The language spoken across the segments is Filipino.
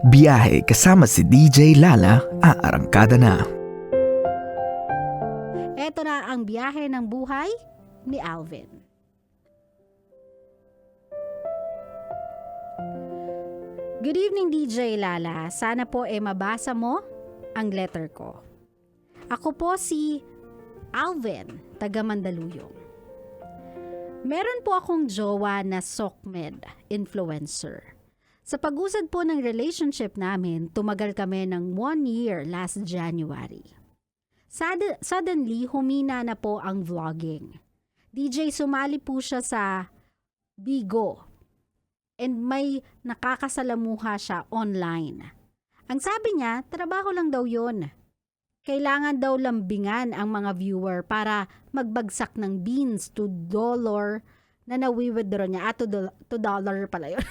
Biyahe kasama si DJ Lala, aarangkada na. Ito na ang biyahe ng buhay ni Alvin. Good evening, DJ Lala. Sana po mabasa mo ang letter ko. Ako po si Alvin, taga Mandaluyong. Meron po akong jowa na SOCMED influencer. Sa pag-usad po ng relationship namin, tumagal kami ng 1 year last January. Suddenly, humina na po ang vlogging. DJ, sumali po siya sa Bigo and may nakakasalamuha siya online. Ang sabi niya, trabaho lang daw yun. Kailangan daw lambingan ang mga viewer para magbagsak ng beans to dollar na nawi-withdraw niya. To dollar pala yun.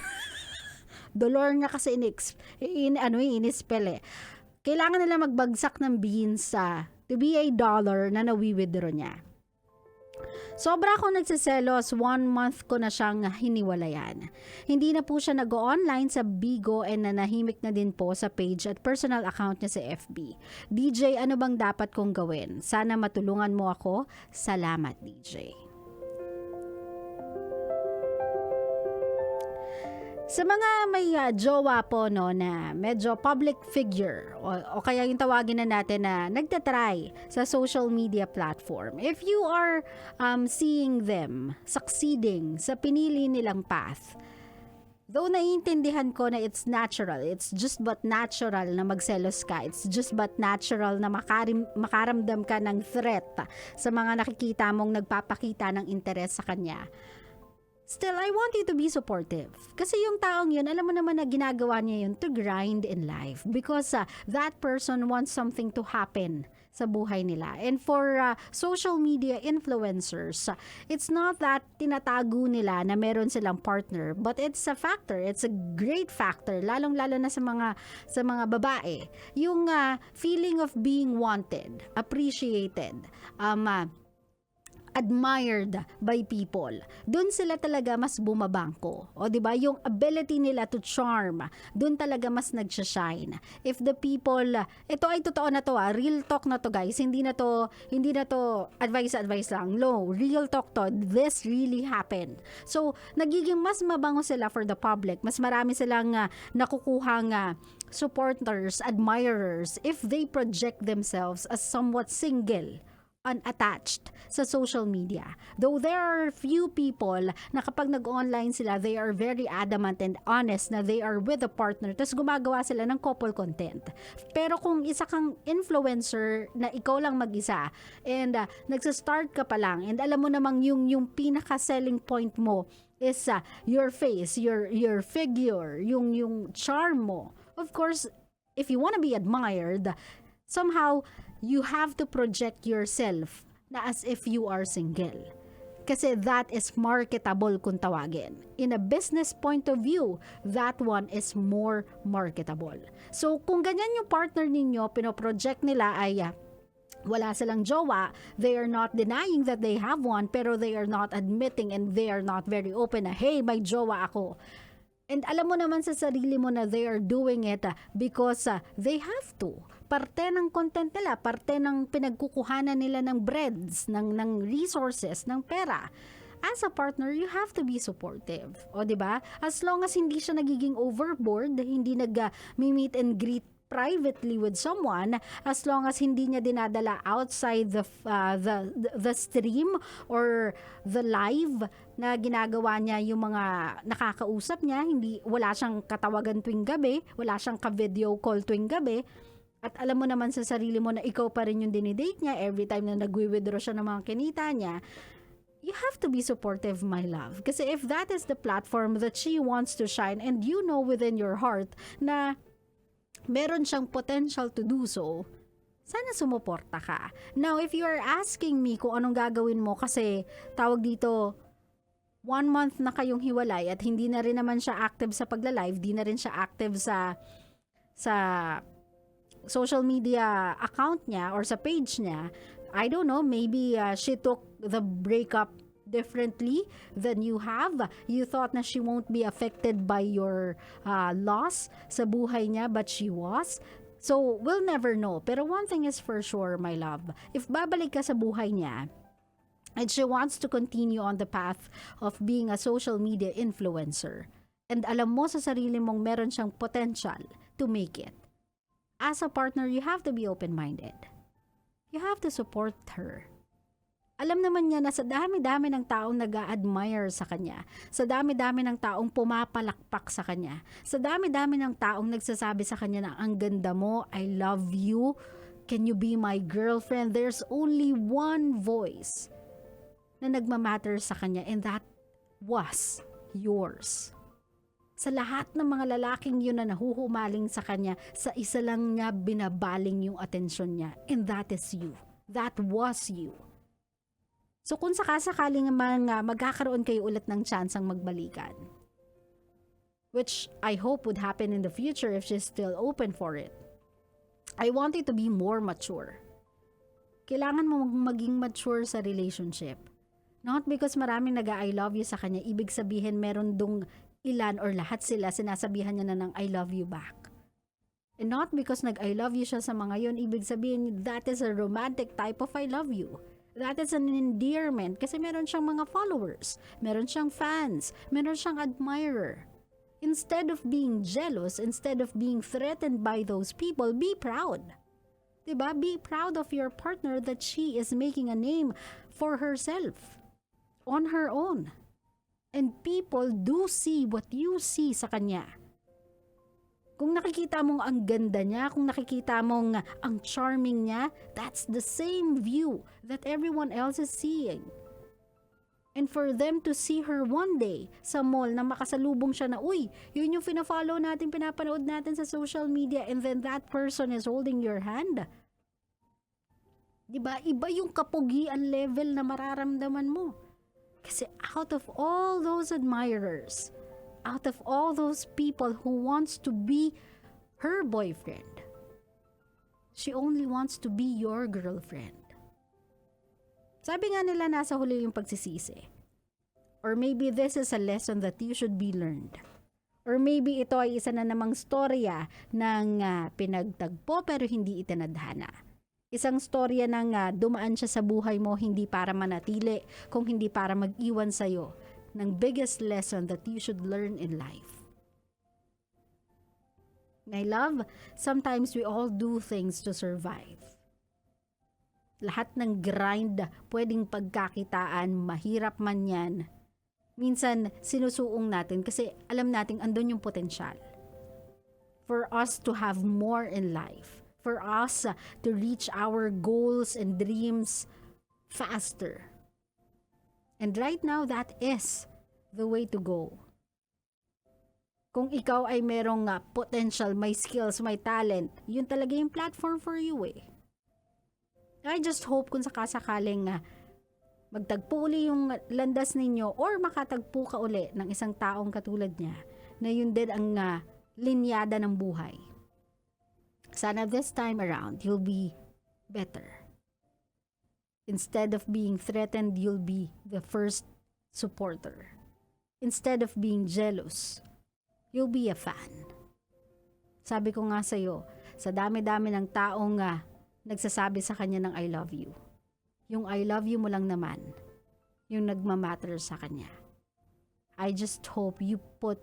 Dollar niya kasi in-spell eh. Kailangan nila magbagsak ng beans to be a dollar na nawi-withdraw niya. Sobra akong nagsiselos, 1 month ko na siyang hiniwalayan. Hindi na po siya nag-online sa Bigo and nanahimik na din po sa page at personal account niya sa FB. DJ, ano bang dapat kong gawin? Sana matulungan mo ako. Salamat, DJ. Sa mga may jowa po na medyo public figure o kaya yung tawagin na natin na nagtatry sa social media platform. If you are seeing them succeeding sa pinili nilang path, though naiintindihan ko na it's natural, it's just but natural na magselos ka, it's just but natural na makaramdam ka ng threat sa mga nakikita mong nagpapakita ng interes sa kanya. Still, I want you to be supportive. Kasi yung taong yun, alam mo naman na ginagawa niya yun to grind in life. Because that person wants something to happen sa buhay nila. And for social media influencers, it's not that tinatago nila na meron silang partner. But it's a factor. It's a great factor. Lalong-lalo na sa mga babae. Yung feeling of being wanted, appreciated, admired by people. Doon sila talaga mas bumabangko. O di ba? Yung ability nila to charm, doon talaga mas nagsha-shine. If the people, ito ay totoo na to, real talk na to, guys. Hindi na to advice lang. No, real talk to. This really happened. So, nagiging mas mabango sila for the public. Mas marami silang nakukuhang supporters, admirers if they project themselves as somewhat single, unattached sa social media. Though there are few people na kapag nag-online sila, they are very adamant and honest na they are with a partner, tapos gumagawa sila ng couple content. Pero kung isa kang influencer na ikaw lang mag-isa and nagsa-start ka pa lang and alam mo namang yung pinaka-selling point mo is your face, your figure, yung charm mo. Of course, if you want to be admired, somehow you have to project yourself na as if you are single. Kasi that is marketable kung tawagin. In a business point of view, that one is more marketable. So kung ganyan yung partner ninyo, pinoproject nila ay wala silang jowa, they are not denying that they have one, pero they are not admitting and they are not very open na, hey, may jowa ako. And alam mo naman sa sarili mo na they are doing it because they have to. Parte ng content nila, parte ng pinagkukuhanan nila ng breads, ng resources, ng pera. As a partner, you have to be supportive. O, di ba? As long as hindi siya nagiging overboard, hindi nag-meet and greet privately with someone, as long as hindi niya dinadala outside the stream or the live na ginagawa niya yung mga nakakausap niya, wala siyang katawagan tuwing gabi, wala siyang ka-video call tuwing gabi, at alam mo naman sa sarili mo na ikaw pa rin yung dinidate niya every time na nag-withdraw siya ng mga kinita niya, you have to be supportive, my love. Kasi if that is the platform that she wants to shine and you know within your heart na meron siyang potential to do so, sana sumuporta ka. Now, if you are asking me kung anong gagawin mo kasi tawag dito, 1 month na kayong hiwalay at hindi na rin naman siya active sa pagla-live, di na rin siya active sa social media account niya or sa page niya, I don't know, maybe she took the breakup differently than you have. You thought na she won't be affected by your loss sa buhay niya, but she was. So, we'll never know. Pero one thing is for sure, my love. If babalik ka sa buhay niya, and she wants to continue on the path of being a social media influencer, and alam mo sa sarili mong meron siyang potential to make it, as a partner, you have to be open-minded. You have to support her. Alam naman niya na sa dami-dami ng taong nag-a-admire sa kanya, sa dami-dami ng taong pumapalakpak sa kanya, sa dami-dami ng taong nagsasabi sa kanya na ang ganda mo, I love you, can you be my girlfriend? There's only one voice na nagmamatter sa kanya, and that was yours. Sa lahat ng mga lalaking yun na nahuhumaling sa kanya, sa isa lang niya binabaling yung atensyon niya. And that is you. That was you. So kung sakasakaling magkakaroon kayo ulit ng tsansang magbalikan, which I hope would happen in the future if she's still open for it, I want you to be more mature. Kailangan mo maging mature sa relationship. Not because maraming nag-I love you sa kanya, ibig sabihin meron dong ilan or lahat sila sinasabihan niya na ng I love you back. And not because nag-I love you siya sa mga yun, ibig sabihin that is a romantic type of I love you. That is an endearment kasi meron siyang mga followers, meron siyang fans, meron siyang admirer. Instead of being jealous, instead of being threatened by those people, be proud. Diba? Be proud of your partner that she is making a name for herself on her own. And people do see what you see sa kanya. Kung nakikita mong ang ganda niya, kung nakikita mong ang charming niya, that's the same view that everyone else is seeing. And for them to see her one day sa mall na makasalubong siya na, uy, yun yung fina-follow natin, pinapanood natin sa social media, and then that person is holding your hand. Diba? Iba yung kapugian level na mararamdaman mo. Kasi out of all those admirers, out of all those people who wants to be her boyfriend, she only wants to be your girlfriend. Sabi nga nila nasa huli yung pagsisisi. Or maybe this is a lesson that you should be learned. Or maybe ito ay isa na namang storya ng pinagtagpo pero hindi itinadhana. Isang storya ng dumaan siya sa buhay mo hindi para manatili, kung hindi para mag-iwan sa'yo ng biggest lesson that you should learn in life. My love, sometimes we all do things to survive. Lahat ng grind, pwedeng pagkakitaan, mahirap man yan. Minsan, sinusuong natin kasi alam nating andun yung potensyal. For us to have more in life. For us to reach our goals and dreams faster. And right now, that is the way to go. Kung ikaw ay merong potential, may skills, may talent, yun talaga yung platform for you eh. I just hope kung sakasakaling magtagpo uli yung landas ninyo or makatagpo ka uli ng isang taong katulad niya na yun din ang linyada ng buhay. Sana this time around, you'll be better. Instead of being threatened, you'll be the first supporter. Instead of being jealous, you'll be a fan. Sabi ko nga sa'yo, sa dami-dami ng taong nagsasabi sa kanya ng I love you. Yung I love you mo lang naman, yung nagmamatter sa kanya. I just hope you put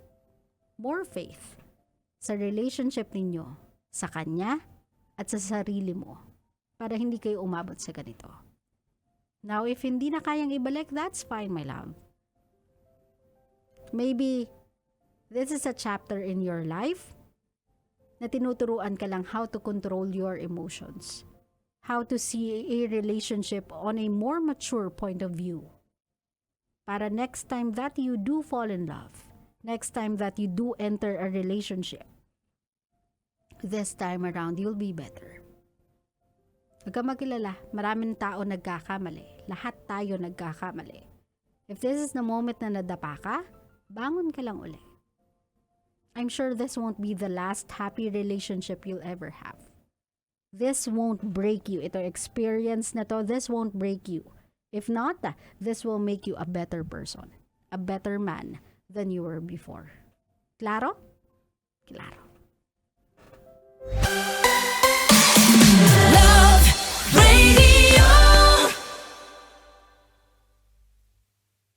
more faith sa relationship ninyo, sa kanya at sa sarili mo para hindi kayo umabot sa ganito. Now, if hindi na kayang ibalik, that's fine, my love. Maybe this is a chapter in your life na tinuturuan ka lang how to control your emotions, how to see a relationship on a more mature point of view. Para next time that you do fall in love, next time that you do enter a relationship, this time around, you'll be better. Huwag ka magkilala, maraming tao nagkakamali. Lahat tayo nagkakamali. If this is the moment na nadapa ka, bangon ka lang uli. I'm sure this won't be the last happy relationship you'll ever have. This won't break you. Ito experience na to, this won't break you. If not, this will make you a better person, a better man than you were before. Claro? Claro.